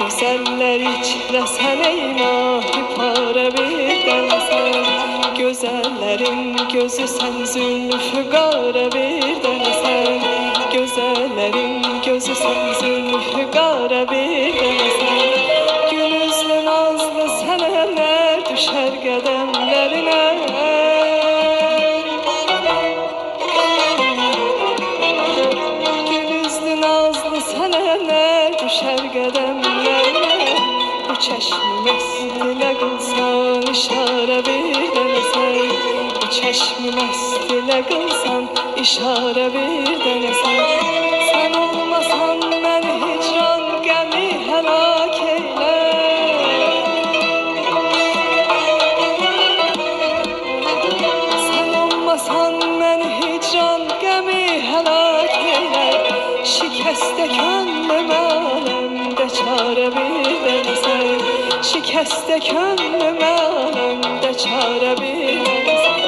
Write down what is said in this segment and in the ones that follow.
Gözəllər içrəsən ey mahi para birdən sən. Gözəllərin gözüsən, zülfü qara birdən sən. Gözəllərin gözüsən, zülfü qara birdən sən. Gül üzlü nazlı sənələr düşər qədəmlərinə. Gül üzlü nazlı sənələr düşər qədəmlərinə. Bu çeşmi məstilə qılsan işarə birdən sən. Bu çeşmi məstilə qılsan işarə birdən sən. Sən olmasan mən hicran qəmi həlak eylər. Sən olmasan mən hicran qəmi həlak eylər. Şikəstə könlüm aləmdə çarə birdən sən. Şikəstə könlüm aləmdə çarə birdən sən.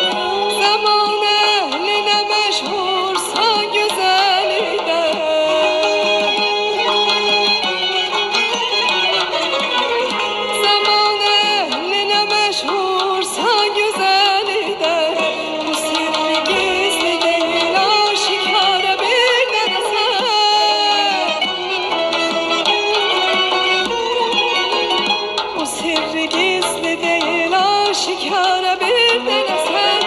Zaman əhlinə məşhursa gözəlidə. Zaman əhlinə məşhursa gözəlidə. Bu sirri gizli deyil aşikara birdən sən. Bu sirri gizli deyil aşikara birdən sən.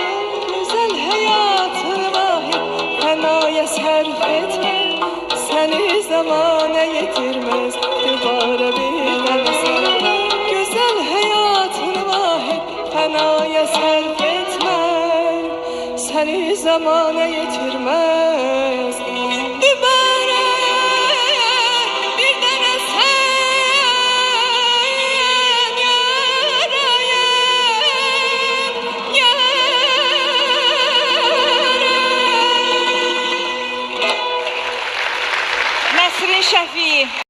Güzel hayatını vahid fenaya sərf etme. Səni zamana yetirmez dübara birdən sən. Güzel hayatını vahid fenaya sərf etme. Səni zamana yetirmez dübara birdən sən. Nəsrin Şəfiyi.